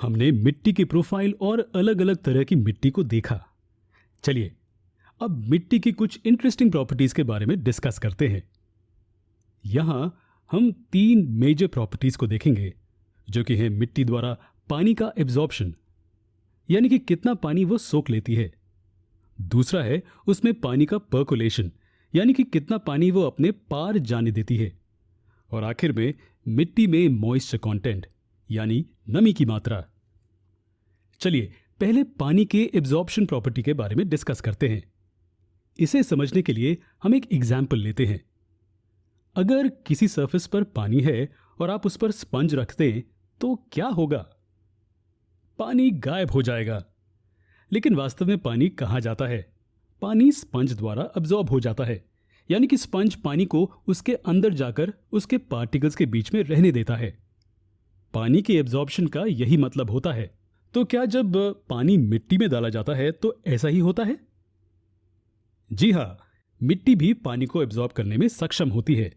हमने मिट्टी की प्रोफाइल और अलग अलग तरह की मिट्टी को देखा। चलिए अब मिट्टी की कुछ इंटरेस्टिंग प्रॉपर्टीज के बारे में डिस्कस करते हैं। यहां हम 3 मेजर प्रॉपर्टीज को देखेंगे, जो कि है मिट्टी द्वारा पानी का एब्जॉर्प्शन, यानी कि कितना पानी वो सोख लेती है। दूसरा है उसमें पानी का पर्कोलेशन, यानी कि कितना पानी वो अपने पार जाने देती है। और आखिर में मिट्टी में मॉइस्चर कंटेंट, यानी नमी की मात्रा। चलिए पहले पानी के एब्जॉर्प्शन प्रॉपर्टी के बारे में डिस्कस करते हैं। इसे समझने के लिए हम एक एग्जाम्पल लेते हैं। अगर किसी सरफेस पर पानी है और आप उस पर स्पंज रख दें तो क्या होगा? पानी गायब हो जाएगा। लेकिन वास्तव में पानी कहाँ जाता है? पानी स्पंज द्वारा अब्जॉर्ब हो जाता है, यानी कि स्पंज पानी को उसके अंदर जाकर उसके पार्टिकल्स के बीच में रहने देता है। पानी के एब्जॉर्प्शन का यही मतलब होता है। तो क्या जब पानी मिट्टी में डाला जाता है तो ऐसा ही होता है? जी हाँ, मिट्टी भी पानी को एब्जॉर्ब करने में सक्षम होती है।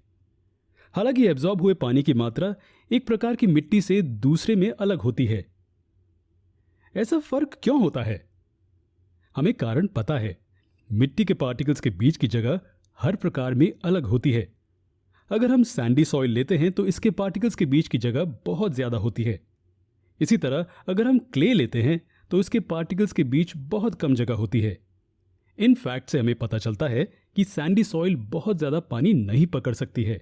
हालांकि एब्जॉर्ब हुए पानी की मात्रा एक प्रकार की मिट्टी से दूसरे में अलग होती है। ऐसा फर्क क्यों होता है? हमें कारण पता है। मिट्टी के पार्टिकल्स के बीच की जगह हर प्रकार में अलग होती है। अगर हम सैंडी सॉइल लेते हैं तो इसके पार्टिकल्स के बीच की जगह बहुत ज्यादा होती है। इसी तरह अगर हम क्ले लेते हैं तो इसके पार्टिकल्स के बीच बहुत कम जगह होती है। इन फैक्ट से हमें पता चलता है कि सैंडी सॉइल बहुत ज्यादा पानी नहीं पकड़ सकती है।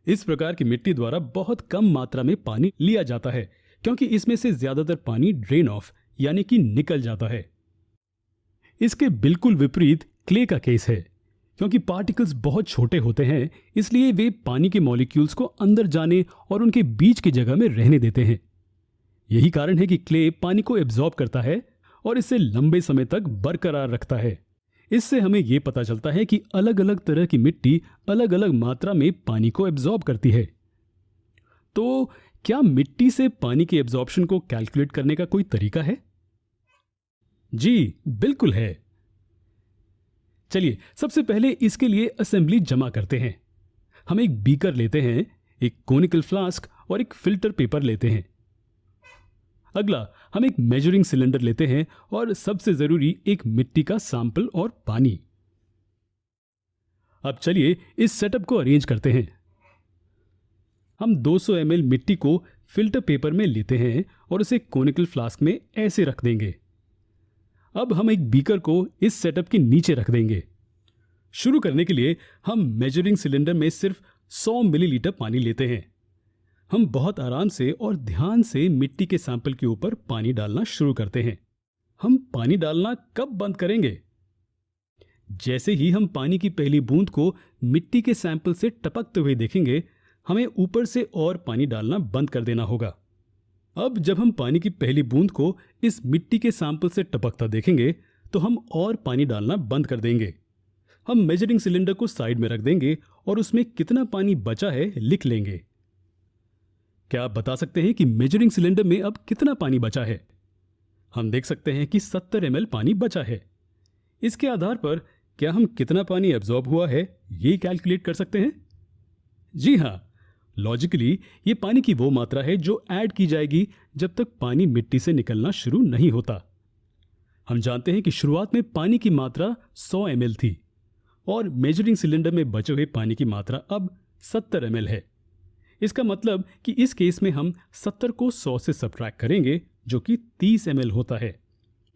इस प्रकार की मिट्टी द्वारा बहुत कम मात्रा में पानी लिया जाता है, क्योंकि इसमें से ज्यादातर पानी ड्रेन ऑफ, यानी कि निकल जाता है। इसके बिल्कुल विपरीत क्ले का केस है। क्योंकि पार्टिकल्स बहुत छोटे होते हैं, इसलिए वे पानी के मॉलिक्यूल्स को अंदर जाने और उनके बीच की जगह में रहने देते हैं। यही कारण है कि क्ले पानी को एब्जॉर्ब करता है और इसे लंबे समय तक बरकरार रखता है। इससे हमें यह पता चलता है कि अलग अलग तरह की मिट्टी अलग अलग मात्रा में पानी को एब्जॉर्ब करती है। तो क्या मिट्टी से पानी के एब्जॉर्प्शन को कैलकुलेट करने का कोई तरीका है? जी बिल्कुल है। चलिए सबसे पहले इसके लिए असेंबली जमा करते हैं। हम एक बीकर लेते हैं, एक कोनिकल फ्लास्क और एक फिल्टर पेपर लेते हैं। अगला हम एक मेजरिंग सिलेंडर लेते हैं और सबसे जरूरी एक मिट्टी का सैंपल और पानी। अब चलिए इस सेटअप को अरेंज करते हैं। हम 200 ml मिट्टी को फिल्टर पेपर में लेते हैं और उसे कोनिकल फ्लास्क में ऐसे रख देंगे। अब हम एक बीकर को इस सेटअप के नीचे रख देंगे। शुरू करने के लिए हम मेजरिंग सिलेंडर में सिर्फ 100 मिलीलीटर पानी लेते हैं। हम बहुत आराम से और ध्यान से मिट्टी के सैंपल के ऊपर पानी डालना शुरू करते हैं। हम पानी डालना कब बंद करेंगे? जैसे ही हम पानी की पहली बूंद को मिट्टी के सैंपल से टपकते हुए देखेंगे, हमें ऊपर से और पानी डालना बंद कर देना होगा। अब जब हम पानी की पहली बूंद को इस मिट्टी के सैंपल से टपकता देखेंगे तो हम और पानी डालना बंद कर देंगे। हम मेजरिंग सिलेंडर को साइड में रख देंगे और उसमें कितना पानी बचा है लिख लेंगे। क्या आप बता सकते हैं कि मेजरिंग सिलेंडर में अब कितना पानी बचा है? हम देख सकते हैं कि 70 ml पानी बचा है। इसके आधार पर क्या हम कितना पानी एब्जॉर्ब हुआ है ये कैलकुलेट कर सकते हैं? जी हाँ, लॉजिकली ये पानी की वो मात्रा है जो ऐड की जाएगी जब तक पानी मिट्टी से निकलना शुरू नहीं होता। हम जानते हैं कि शुरुआत में पानी की मात्रा 100 ml थी और मेजरिंग सिलेंडर में बचे हुए पानी की मात्रा अब 70 ml है। इसका मतलब कि इस केस में हम 70 को 100 से सब्ट्रैक्ट करेंगे, जो कि 30 ml होता है।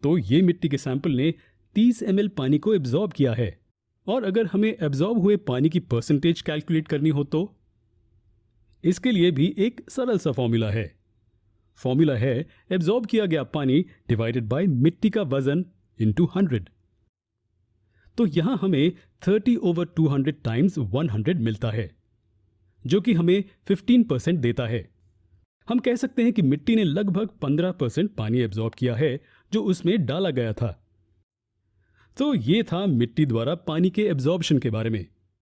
तो ये मिट्टी के सैंपल ने 30 ml पानी को एब्जॉर्ब किया है। और अगर हमें एब्जॉर्ब हुए पानी की परसेंटेज कैलकुलेट करनी हो तो इसके लिए भी एक सरल सा फॉर्मूला है। फॉर्मूला है एब्जॉर्ब किया गया पानी डिवाइडेड बाय मिट्टी का वजन इनटू 100। तो यहां हमें 30/200 टाइम्स 100 मिलता है, जो कि हमें 15% देता है। हम कह सकते हैं कि मिट्टी ने लगभग 15% पानी एब्जॉर्ब किया है जो उसमें डाला गया था। तो ये था मिट्टी द्वारा पानी के एब्जॉर्प्शन के बारे में।